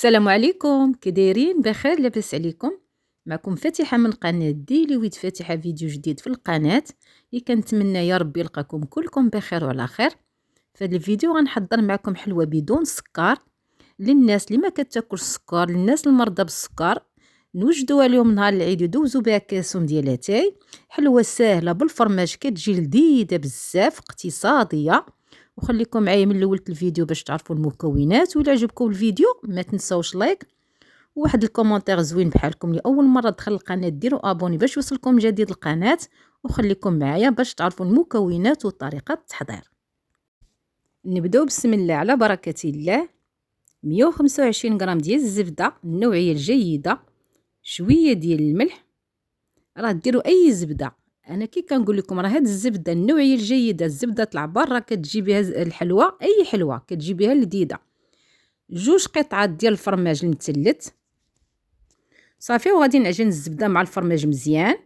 السلام عليكم، كي دايرين؟ بخير؟ لاباس عليكم؟ معكم فاتحة من قناة ديلي ويد، فاتحة فيديو جديد في القناة اللي كنتمنى يا ربي يلقاكم كلكم بخير وعلى خير. في هذا الفيديو غنحضر معكم حلوة بدون سكر للناس اللي ما كتاكل السكر، للناس المرضى بالسكر، نوجدوها اليوم نهار العيد يدوزوا بها كاسهم ديال اتاي. حلوة ساهلة بالفرماج، كتجي لذيذة بزاف، اقتصادية. وخليكم معايا من الاول الفيديو باش تعرفوا المكونات. وإلا عجبكم الفيديو ما تنساوش لايك وواحد الكومنتير زوين بحالكم. لاول مره دخل القناه ديروا ابوني باش يوصلكم جديد القناه، وخليكم معايا باش تعرفوا المكونات وطريقه التحضير. نبداو بسم الله على بركه الله. 125 غرام ديال الزبده النوعيه الجيده، شويه ديال الملح. راه ديروا اي زبده، انا كي كنقول لكم راه هاد الزبده النوعيه الجيده، الزبده العبار، راه كتجي بها الحلوه، اي حلوه كتجي بها لذيذه. 2 قطعات ديال الفرماج المثلث صافي، وغادي نعجن الزبده مع الفرماج مزيان.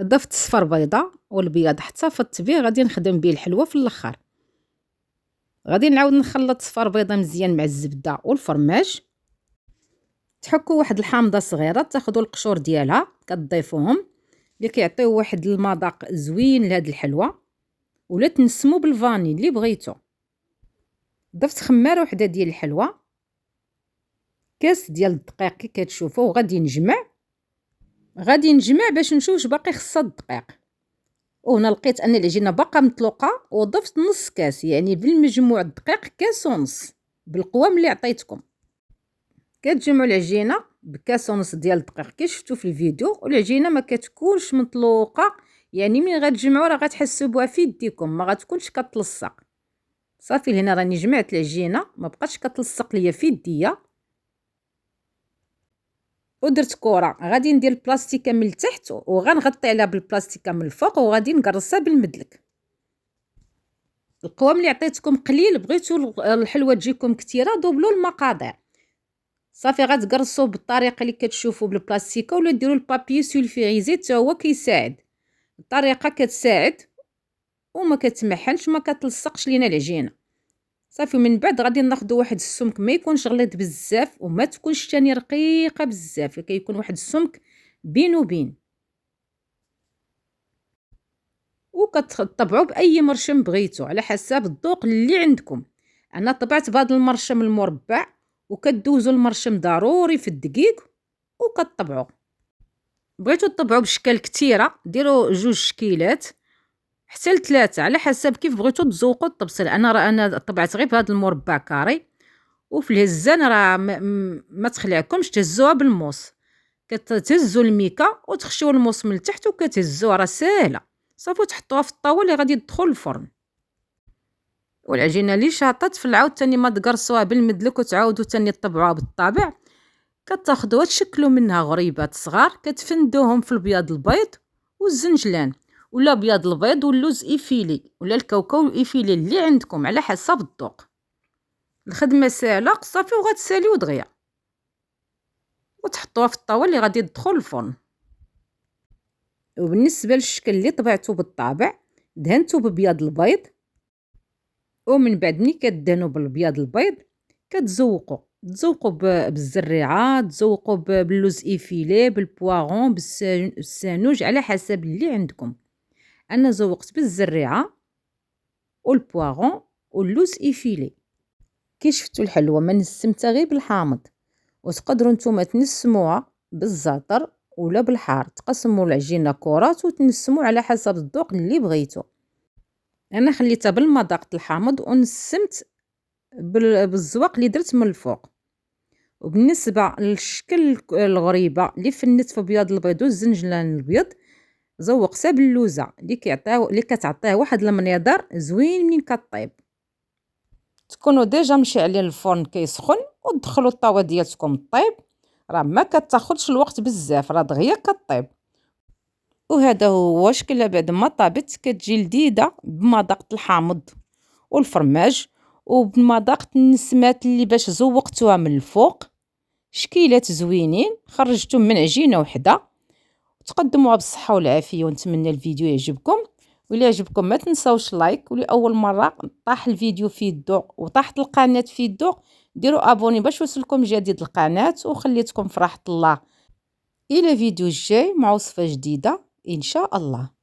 ضفت صفر بيضه والبياض حتى فضت به، غادي نخدم به الحلوه في الاخر. غادي نعاود نخلط صفر بيضه مزيان مع الزبده والفرماج. تحكوا واحد الحامضه صغيره، تاخذوا القشور ديالها كتضيفوهم اللي كيعطيو واحد المذاق زوين لهاد الحلوه، ولا تنسموا بالفاني اللي بغيتو. ضفت خماره وحده ديال الحلوه، كاس ديال الدقيق كي كتشوفوا، وغادي نجمع باش نشوف واش باقي خصها الدقيق. وهنا لقيت ان العجينه باقا مطلوقه، وضفت نص كاس، يعني بالمجموع الدقيق كاس ونص بالقوام اللي عطيتكم. كتجمعوا العجينه بكاس ونص ديال الدقيق كي شفتوا في الفيديو، والعجينه ما كتكونش مطلوقه، يعني ملي غتجمعوا راه غتحسوا بها في يديكم، ما غتكونش كتلصق. صافي لهنا راني جمعت العجينه، ما بقاتش كتلصق ليا في يديا. ودرت كره غادي ندير البلاستيكه من التحت وغنغطي عليها بالبلاستيكه من الفوق، وغادي نقرصها بالمدلك. القوام اللي عطيتكم قليل، بغيتو الحلوه تجيكم كثيره دوبلوا المقادير. صافي غتقرصوا بالطريقه اللي كتشوفوا بالبلاستيكه، ولا ديروا البابي سولفيريزي حتى هو كيساعد. الطريقه كتساعد وما كتمحنش، ما كتلصقش لينا العجينه. صافي من بعد غادي ناخذ واحد السمك ما يكونش غليظ بزاف وما تكونش ثاني رقيقه بزاف، كيكون واحد السمك بين وبين. وكتطبعوا باي مرشم بغيتو على حسب الذوق اللي عندكم. انا طبعت بهذا المرشم المربع، وكدوزوا المرشم ضروري في الدقيق وكتطبعوا. بغيتو تطبعوا بشكل كثيره ديروا 2 شكيلات حتى ل3 على حسب كيف بغيتو تزوقوا الطبسل. انا طبعت غير بهذا المربع كاري. وفي الهزان راه ما تخلعكمش، تهزوها بالموس، كتهزوا الميكا وتخشيو الموس من التحت وكتهزوها، راه ساهله. صافي تحطوها في الطاوله اللي غادي تدخل الفرن. والعجينه اللي شاطت في العاود تاني ما تقرصوها بالمدلك وتعاودوا تاني تطبعوها بالطابع. كتاخذوها تشكلوا منها غريبات صغار، كتفندوهم في البياض البيض والزنجلان، ولا بياض البيض واللوز ايفيلي، ولا الكاوكاو ايفيلي اللي عندكم على حسب الذوق. الخدمه ساهله صافي، وغتساليو دغيا وتحطوها في الطاوله اللي غادي تدخل الفرن. وبالنسبه للشكل اللي طبعته بالطابع، دهنته ببياض البيض، ومن بعد ملي كدهنوا بالبياض البيض كتزوقوا بالزريعه، تزوقوا باللوز ايفيلي، بالبواغون، بالسانوج على حسب اللي عندكم. انا زوقت بالزريعه والبواغون واللوز ايفيلي. كي شفتوا الحلوه ما نسمتها غير بالحامض، وتقدروا نتوما تنسموها بالزعتر ولا بالحار، تقسموا العجينه كرات وتنسموا على حسب الذوق اللي بغيتو. انا خليتها بالمذاق الحامض ونسمت بالزواق اللي درت من الفوق. وبالنسبه للشكل الغريبه اللي فنت في بياض البيض والزنجلان البيض، زوقتها باللوزه اللي كتعطيه واحد المنظر زوين منين كطيب. تكونوا ديجا مشعلين الفرن كيسخن، ودخلوا الطاوه ديالتكم طيب، راه ما كتاخذش الوقت بزاف، راه دغيا كطيب. وهذا هو شكلها بعد ما طابت، كتجي لذيذه بمذاق الحامض والفرماج وبمذاق النسمات اللي باش زوقتوها من الفوق. شكيلات زوينين خرجتهم من عجينه وحده. تقدموها بالصحه والعافيه، ونتمنى الفيديو يعجبكم، واللي عجبكم ما تنساوش لايك، واللي اول مره طاح الفيديو في يدو وطاحت القناه في يدو ديروا ابوني باش يوصلكم جديد القناه، وخليتكم في راحه الله الى فيديو الجاي مع وصفه جديده ان شاء الله.